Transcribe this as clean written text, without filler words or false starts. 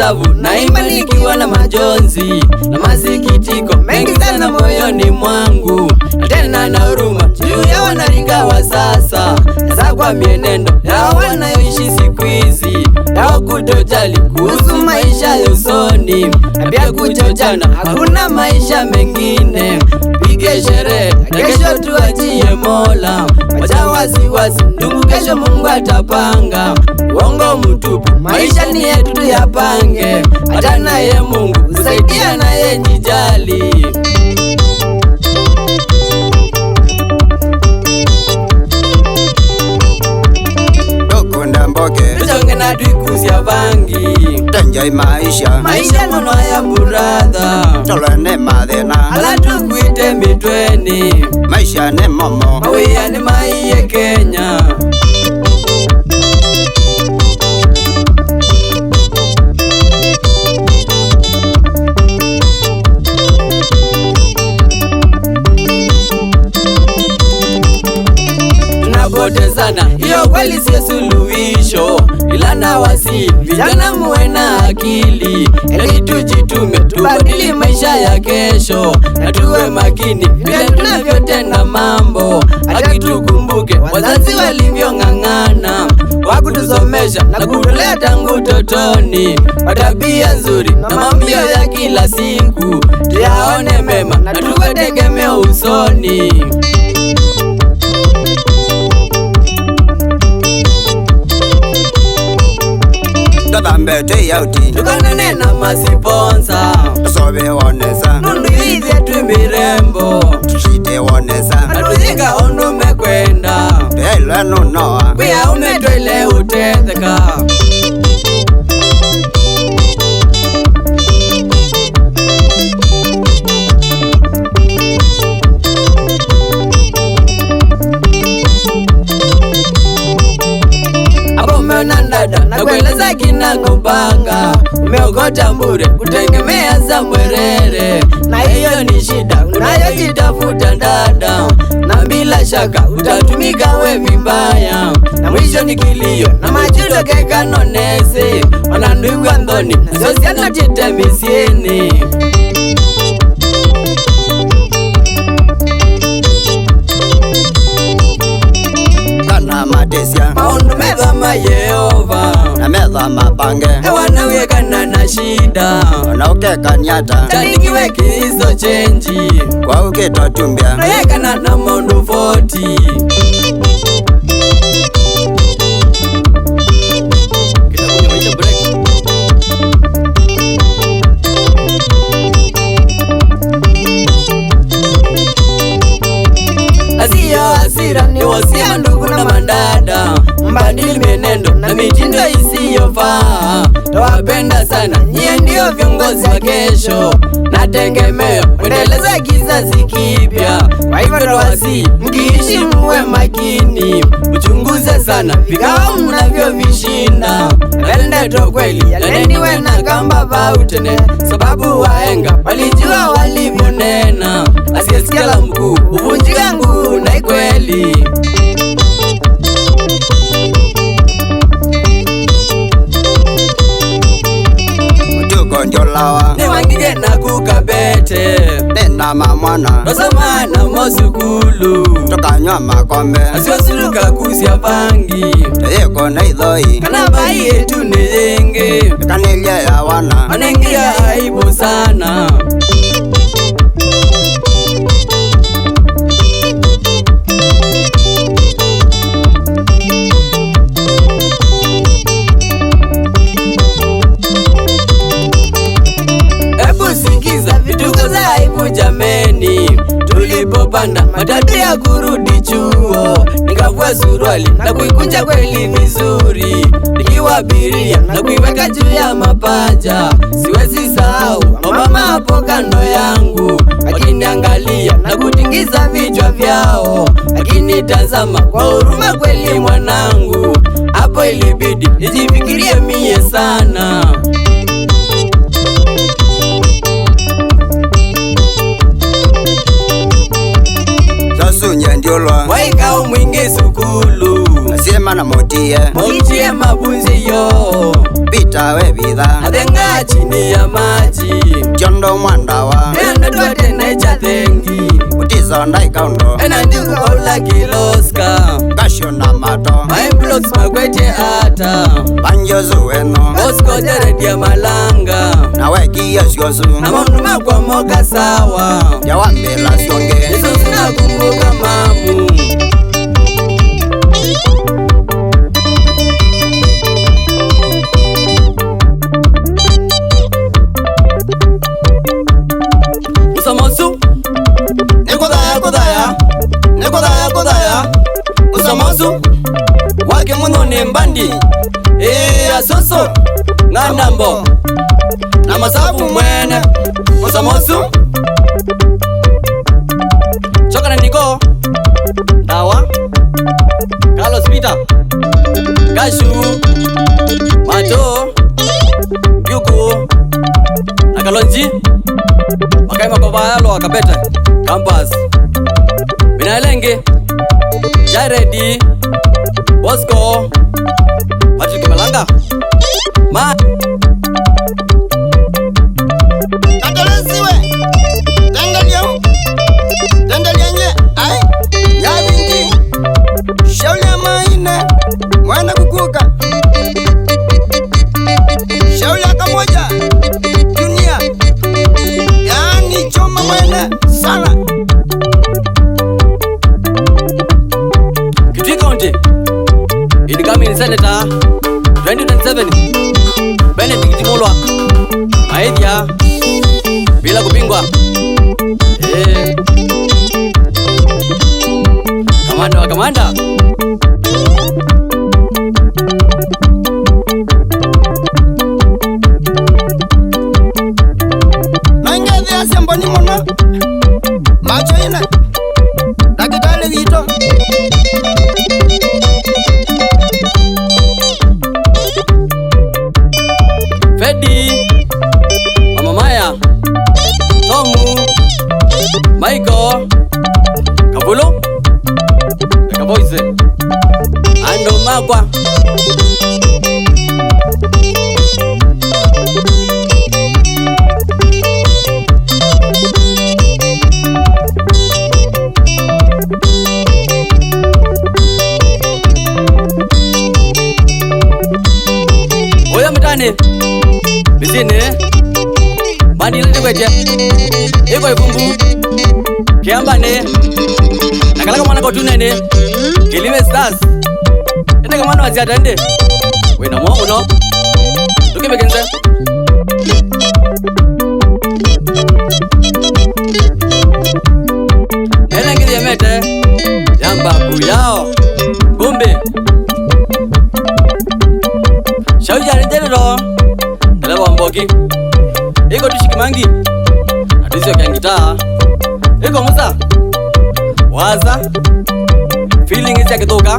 hesabu naimba nikiwa na majonzi na masikitiko mengi sana moyoni mwangu, na tena na huruma juu ya wanarika wa sasa, hasa kwa mienendo ya wanayoishi siku hizi, ya kutojali kuhusu maisha ya usoni, na pia kuchochana, hakuna maisha mengine. Pige sherehe na kesho tuachie Mola, wacha wasiwasi ndugu, kesho Mungu atapanga. Uongo mtupu, maisha ni yetu tuyapange, hata naye Mungu usaidia naye jijali. Dokunda mboge tuchonge na tuikusia vangi, tenjoi maisha nono ya brother, tolene mathina ala tukuite mitweni, maisha ni momo mawia ni maiye Kenya. Tunapotezana, hiyo kweli sio suluhisho, ila na wasi vijana muwe na akili, ili tujitume tubadili maisha ya kesho, na tuwe makini vile tunavyotenda mambo, hata tukumbuke wazazi walivyong'ang'ana wakutusomesha na kutulea tangu totoni, kwa tabia nzuri na mambio ya kila siku, tuyaone mema na tuwe tegemeo usoni. Totambete yauti tukanane na masiponsa, sobe wonesa nundu hizi tu mirembo, tushite wonesa na tujinga ondume kwenda tuyailwe nunoa kwia umetwele utetheka. Dada na kueleza kina kupanga, umeokota mbure kutegemea za mwerere, na hiyo ni shida unayojitafuta dada, na bila shaka utatumika we vibaya, na mwisho ni kilio na majuto kekanonese, wanandugu andhoni na sosiana titemisieni. Madesia maundu meza ma Yehova na meza mapange ewana wekana na shida na ukekanyata tanikiwe kiso chenji kwa ukitotumbia na yekana na maundu 40. Hasira ni wasia ndugu na mandada, mbadili mienendo na mitindo isiyofaa. Tawapenda sana, nyie ndio viongozi wa kesho na tegemeo kuendeleza kizazi kipya. Kwa hivyo tawasi, mkiishi muwe makini, uchunguze sana vikao mnavyovishinda, wendeto kweli yaleniwe na kamba vautene, sababu wahenga walijua walivyonena, asiyesikia la mkuu uvunjika nguu na kweli. Mutuko njolawa Ni wangige na kukabete nena mamwana nosoma na mosukulu, tukanywa makombe asiosuluka kusya vangi, teyeko na ithoi kana bai yetu ni yenge, kanilya ya wana wanengia aibu sana. Jameni, tulipopanda matatu ya kurudi chuo, nikavua suruali na kuikunja kweli vizuri, nikiwabiria na kuiweka juu ya mapaja. Siwezi sahau mama hapo kando yangu, akiniangalia na kutingiza vichwa vyao, akinitazama kwa huruma kweli mwanangu. Hapo ilibidi nijifikirie mie sana. Sunye ndiolwa waika umwingi sukulu nasema na motie mauchie mabunzi yo bidi tawe bidha Adenga chini ya maji Jondo mwandawa Ena tuwate necha thengi Utizo ndaikaundo Ena ndiku paula kiloska Kasho na mato My blocks makwete ata Banjozu weno Osko jaredi ya malanga Na weki yosiosu Na maunuma kwa moka sawa Jawambela sionge Isu sina kumbuka mamu Usamosu Nikudaya Usamosu Wake muno ni mbandi Asoso Ngandambo Na masafu mwene Usamosu Choka na niko Dawa Carlos Peter Gashu Mato Yuku Na Kalonji Wakaima kwa bayalo wakapete Campus Binalenge Jaredi Bosco Patrick Malanga Ma Tatolesiwe Tendelianye Ai Nyabingi Shauli ya maine Mwana kukuka Shauli ya kamoja Dunia Yani choma mwene Sala Kitui County Incoming Senator 2027 Benedict Mulwa Maithia bila kupingwa Kamanda wa kamanda Nangethi ya semboni mona Macho ine Dakitale vito Fedi Mama Maya Tomu Michael Kabulo Kaboize Ando Magwa Oya mtane Bizine Bandi lete kweche Iko ikumbu Kiambane Nakalaka mwana kotunene Kilime Stars Ende kamano waziatande Wena mo uno Luki bekenze Ene ngili yemete Yamba kuyao Kumbi Shauja rendelero Elewa mboki Iko tushikimangi Atusio kiangitaa Iko musa Waza Feeling isi ya kitoka